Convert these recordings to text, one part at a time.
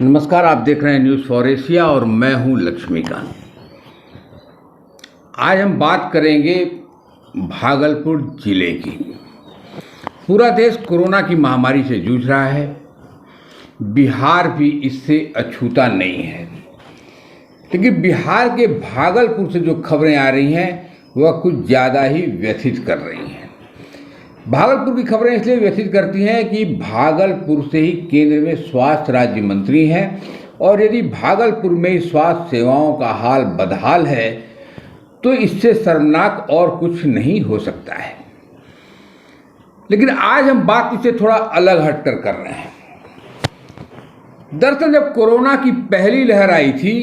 नमस्कार, आप देख रहे हैं न्यूज़ फॉर एशिया और मैं हूं लक्ष्मीकांत। आज हम बात करेंगे भागलपुर जिले की। पूरा देश कोरोना की महामारी से जूझ रहा है, बिहार भी इससे अछूता नहीं है। लेकिन बिहार के भागलपुर से जो खबरें आ रही हैं वह कुछ ज़्यादा ही व्यथित कर रही हैं। भागलपुर की खबरें इसलिए व्यथित करती हैं कि भागलपुर से ही केंद्र में स्वास्थ्य राज्य मंत्री हैं और यदि भागलपुर में ही स्वास्थ्य सेवाओं का हाल बदहाल है तो इससे शर्मनाक और कुछ नहीं हो सकता है। लेकिन आज हम बात इसे थोड़ा अलग हटकर कर रहे हैं। दरअसल जब कोरोना की पहली लहर आई थी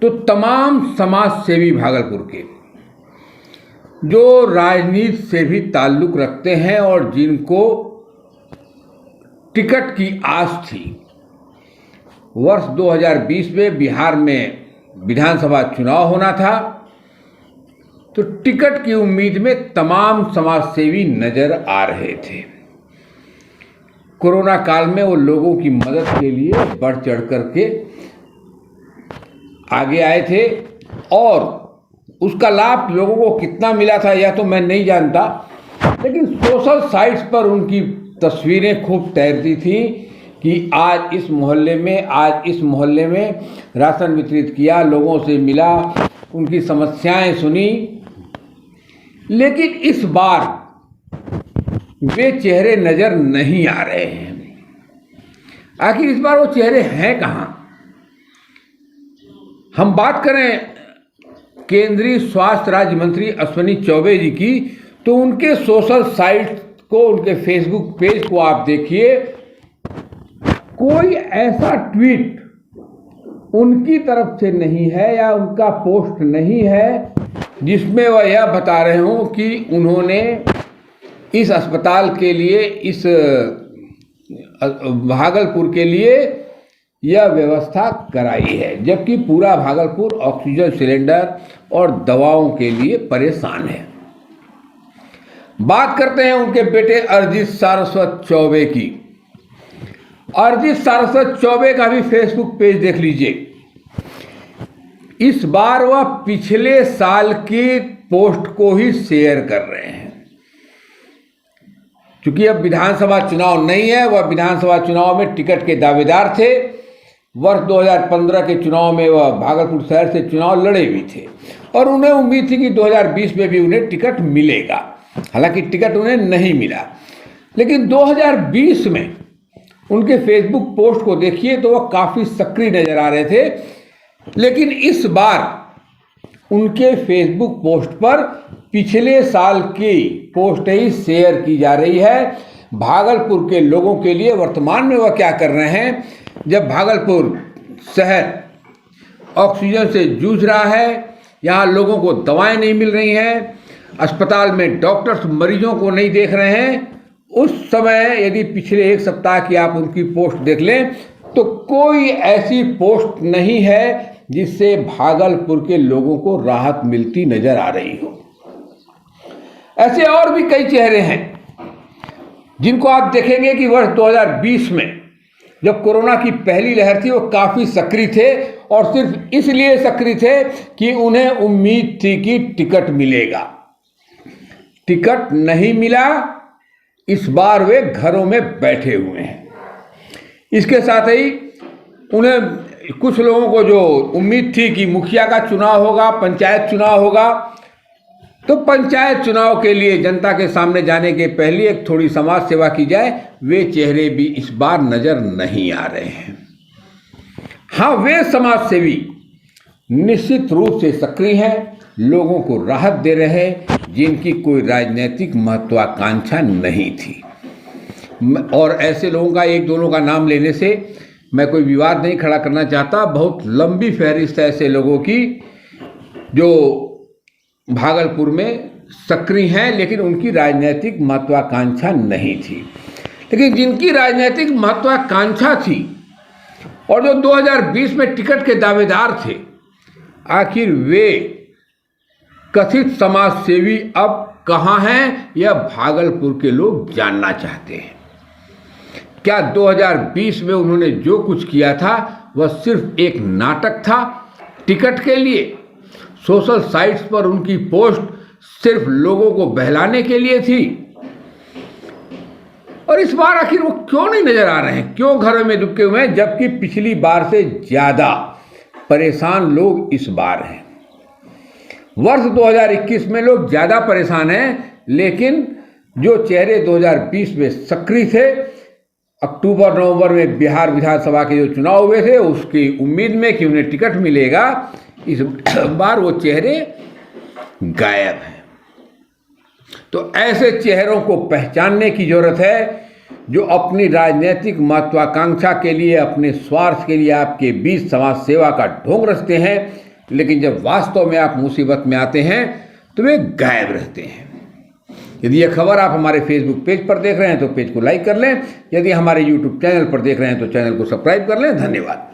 तो तमाम समाजसेवी भागलपुर के जो राजनीति से भी ताल्लुक़ रखते हैं और जिनको टिकट की आस थी, वर्ष 2020 में बिहार में विधानसभा चुनाव होना था, तो टिकट की उम्मीद में तमाम समाजसेवी नजर आ रहे थे। कोरोना काल में वो लोगों की मदद के लिए बढ़ चढ़ करके आगे आए थे और उसका लाभ लोगों को कितना मिला था यह तो मैं नहीं जानता, लेकिन सोशल साइट्स पर उनकी तस्वीरें खूब तैरती थी कि आज इस मोहल्ले में राशन वितरित किया, लोगों से मिला, उनकी समस्याएं सुनी। लेकिन इस बार वे चेहरे नज़र नहीं आ रहे हैं। आखिर इस बार वो चेहरे हैं कहाँ? हम बात करें केंद्रीय स्वास्थ्य राज्य मंत्री अश्विनी चौबे जी की, तो उनके सोशल साइट को, उनके फेसबुक पेज को आप देखिए, कोई ऐसा ट्वीट उनकी तरफ से नहीं है या उनका पोस्ट नहीं है जिसमें वह यह बता रहे हों कि उन्होंने इस अस्पताल के लिए, इस भागलपुर के लिए यह व्यवस्था कराई है, जबकि पूरा भागलपुर ऑक्सीजन सिलेंडर और दवाओं के लिए परेशान है। बात करते हैं उनके बेटे अरिजीत सारस्वत चौबे की। अरिजीत सारस्वत चौबे का भी फेसबुक पेज देख लीजिए। इस बार वह पिछले साल की पोस्ट को ही शेयर कर रहे हैं। क्योंकि अब विधानसभा चुनाव नहीं है, वह विधानसभा चुनाव में टिकट के दावेदार थे। वर्ष 2015 के चुनाव में वह भागलपुर शहर से चुनाव लड़े भी थे और उन्हें उम्मीद थी कि 2020 में भी उन्हें टिकट मिलेगा। हालांकि टिकट उन्हें नहीं मिला, लेकिन 2020 में उनके फेसबुक पोस्ट को देखिए तो वह काफ़ी सक्रिय नज़र आ रहे थे। लेकिन इस बार उनके फेसबुक पोस्ट पर पिछले साल की पोस्ट ही शेयर की जा रही है। भागलपुर के लोगों के लिए वर्तमान में वह क्या कर रहे हैं, जब भागलपुर शहर ऑक्सीजन से जूझ रहा है, यहाँ लोगों को दवाएं नहीं मिल रही हैं, अस्पताल में डॉक्टर्स मरीजों को नहीं देख रहे हैं, उस समय यदि पिछले एक सप्ताह की आप उनकी पोस्ट देख लें तो कोई ऐसी पोस्ट नहीं है जिससे भागलपुर के लोगों को राहत मिलती नजर आ रही हो। ऐसे और भी कई चेहरे हैं जिनको आप देखेंगे कि वर्ष 2020 में जब कोरोना की पहली लहर थी वो काफ़ी सक्रिय थे और सिर्फ इसलिए सक्रिय थे कि उन्हें उम्मीद थी कि टिकट मिलेगा। टिकट नहीं मिला, इस बार वे घरों में बैठे हुए हैं। इसके साथ ही उन्हें, कुछ लोगों को जो उम्मीद थी कि मुखिया का चुनाव होगा, पंचायत चुनाव होगा, तो पंचायत चुनाव के लिए जनता के सामने जाने के पहले एक थोड़ी समाज सेवा की जाए, वे चेहरे भी इस बार नजर नहीं आ रहे हैं। हाँ, वे समाज सेवी निश्चित रूप से सक्रिय हैं, लोगों को राहत दे रहे हैं जिनकी कोई राजनीतिक महत्वाकांक्षा नहीं थी। और ऐसे लोगों का, एक दोनों का नाम लेने से मैं कोई विवाद नहीं खड़ा करना चाहता। बहुत लंबी फहरिस्त है ऐसे लोगों की जो भागलपुर में सक्रिय हैं, लेकिन उनकी राजनीतिक महत्वाकांक्षा नहीं थी। लेकिन जिनकी राजनीतिक महत्वाकांक्षा थी और जो 2020 में टिकट के दावेदार थे, आखिर वे कथित समाज सेवी अब कहाँ हैं, यह भागलपुर के लोग जानना चाहते हैं। क्या 2020 में उन्होंने जो कुछ किया था वह सिर्फ एक नाटक था टिकट के लिए? सोशल साइट्स पर उनकी पोस्ट सिर्फ लोगों को बहलाने के लिए थी? और इस बार आखिर वो क्यों नहीं नजर आ रहे हैं? क्यों घरों में दुबके हुए हैं, जबकि पिछली बार से ज्यादा परेशान लोग इस बार हैं? वर्ष 2021 में लोग ज्यादा परेशान हैं, लेकिन जो चेहरे 2020 में सक्रिय थे, अक्टूबर नवंबर में बिहार विधानसभा के जो चुनाव हुए थे उसकी उम्मीद में कि उन्हें टिकट मिलेगा, इस बार वो चेहरे गायब हैं। तो ऐसे चेहरों को पहचानने की जरूरत है जो अपनी राजनीतिक महत्वाकांक्षा के लिए, अपने स्वार्थ के लिए आपके बीच समाज सेवा का ढोंग रचते हैं, लेकिन जब वास्तव में आप मुसीबत में आते हैं तो वे गायब रहते हैं। यदि यह खबर आप हमारे फेसबुक पेज पर देख रहे हैं तो पेज को लाइक कर लें। यदि हमारे यूट्यूब चैनल पर देख रहे हैं तो चैनल को सब्सक्राइब कर लें। धन्यवाद।